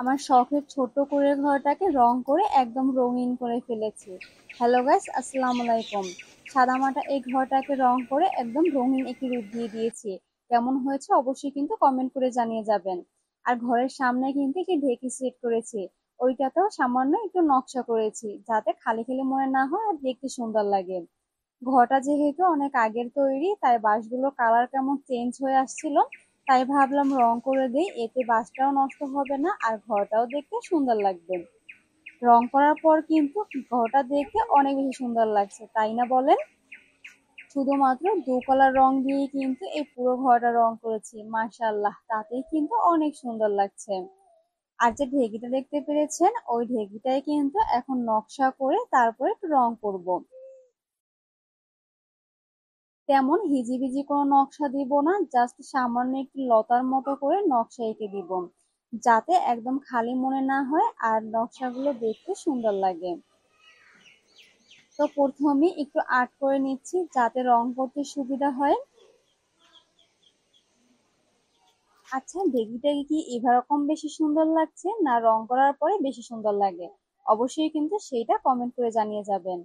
আমার শখের ছোট্ট কুঁড়ে ঘরটাকে রং করে একদম রঙিন করে ফেলেছি। হ্যালো গাইস, আসসালামু আলাইকুম। সাদামাটা এই ঘরটাকে রং করে একদম রঙিন একটি রূপ দিয়ে দিয়েছি। কেমন হয়েছে অবশ্যই কিন্তু কমেন্ট করে জানিয়ে যাবেন। আর ঘরের সামনে কিন্তু একটি ঢেকি সেট করেছি। ওইটাতেও সামান্য একটু নকশা করেছি যাতে খালি খালি মনে না হয় আর দেখতে সুন্দর লাগে। ঘরটা যেহেতু অনেক আগের তৈরি তাই বাঁশগুলোর কালার কেমন চেঞ্জ হয়ে আসছিল, তাই ভাবলাম রং করে দেই, এতে বাঁশটাও নষ্ট হবে না আর ঘরটাও দেখতে সুন্দর লাগবে। রং করার পর কিন্তু ঘরটা দেখতে অনেক বেশি সুন্দর লাগছে, তাই না বলেন? শুধুমাত্র দু কালার রং দিয়ে কিন্তু এই পুরো ঘরটা রং করেছি, মাশাআল্লাহ তাতেই কিন্তু অনেক সুন্দর লাগছে। আর যে ঢেকিটা দেখতে পেরেছেন ওই ঢেকিটাই কিন্তু এখন নকশা করে তারপরে একটু রং করব। তেমন হিজিবিজি কোনো নকশা দিব না, জাস্ট সামান্য একটু লতার মতো করে নকশা এঁকে দিব, যাতে একদম খালি মনে না হয় আর নকশাগুলো দেখতে সুন্দর লাগে। তো প্রথমে একটু আর্ট করে নিচ্ছি যাতে রং করতে সুবিধা হয়। আচ্ছা, ঢেকিটাকে কি এরকম বেশি সুন্দর লাগছে না রং করার পরে বেশি সুন্দর লাগে? অবশ্যই কিন্তু সেইটা কমেন্ট করে জানিয়ে যাবেন।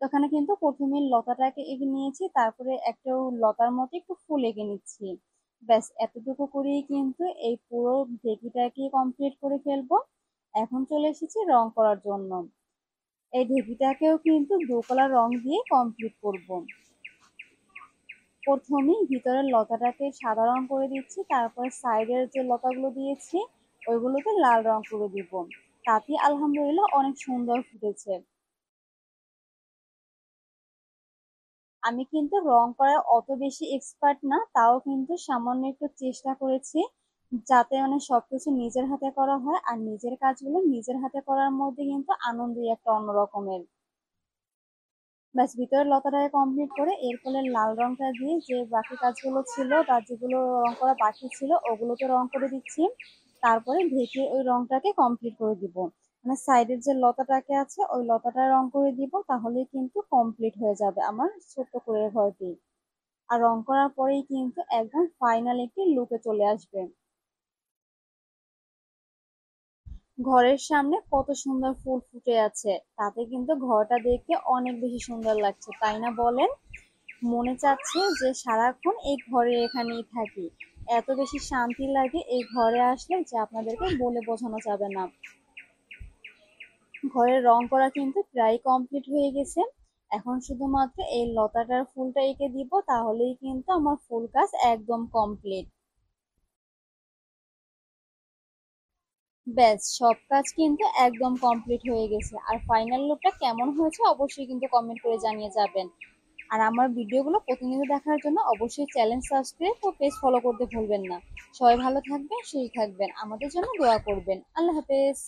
তো এখানে কিন্তু প্রথমে লতাটাকে এঁকে নিয়েছি, তারপরে একটা লতার মতো একটু ফুল এঁকে নিচ্ছি। ব্যাস এতটুকু করেই কিন্তু এই পুরো ঢেকিটাকে কমপ্লিট করে ফেলবো। এখন চলে এসেছি রং করার জন্য। এই ঢেকিটাকেও কিন্তু দু কালার রং দিয়ে কমপ্লিট করব। প্রথমেই ভিতরের লতাটাকে সাদা রং করে দিচ্ছি, তারপর সাইডের যে লতাগুলো দিয়েছি ওইগুলোকে লাল রং করে দিব। তাতে আলহামদুলিল্লাহ অনেক সুন্দর ফুটেছে। আমি কিন্তু রং করায় অত বেশি এক্সপার্ট না, তাও কিন্তু সামান্য একটু চেষ্টা করেছি যাতে মানে সবকিছু নিজের হাতে করা হয়, আর নিজের কাজগুলো নিজের হাতে করার মধ্যে কিন্তু আনন্দই একটা অন্য রকমের। ব্যাস ভিতরের লতাটাকে কমপ্লিট করে এরপরে লাল রংটা দিয়ে যে বাকি কাজগুলো ছিল তার যেগুলো রং করা বাকি ছিল ওগুলোকে রং করে দিচ্ছি। তারপরে ঢেকে ওই রংটাকে কমপ্লিট করে দিব, মানে সাইডের যে লতাটাকে আছে ওই লতাটা রং করে দিব, তাহলেই কিন্তু কমপ্লিট হয়ে যাবে আমার ছোট্ট করে ঘরটি। আর রং করার পরেই কিন্তু একদম ফাইনাল একটি লুকে চলে আসবে। ঘরের সামনে কত সুন্দর ফুল ফুটে আছে, তাতে কিন্তু ঘরটা দেখতে অনেক বেশি সুন্দর লাগছে, তাই না বলেন? মনে চাচ্ছে যে সারাক্ষণ এই ঘরে এখানেই থাকি। এত বেশি শান্তি লাগে এই ঘরে আসলে যে আপনাদেরকে বলে বোঝানো যাবে না। ঘরের রং করা কিন্তু প্রায় কমপ্লিট হয়ে গেছে। এখন শুধুমাত্র এই লতাটার ফুলটা এঁকে দিব, তাহলেই কিন্তু আমার ফুল কাজ একদম কমপ্লিট। ব্যাস সব কাজ কিন্তু একদম কমপ্লিট হয়ে গেছে। আর ফাইনাল লুকটা কেমন হয়েছে অবশ্যই কিন্তু কমেন্ট করে জানিয়ে যাবেন। আর আমার ভিডিওগুলো প্রতিনিয়ত দেখার জন্য অবশ্যই চ্যানেল সাবস্ক্রাইব ও পেজ ফলো করতে ভুলবেন না। সবাই ভালো থাকবেন, সুস্থ থাকবেন, আমাদের জন্য দোয়া করবেন। আল্লাহ হাফেজ।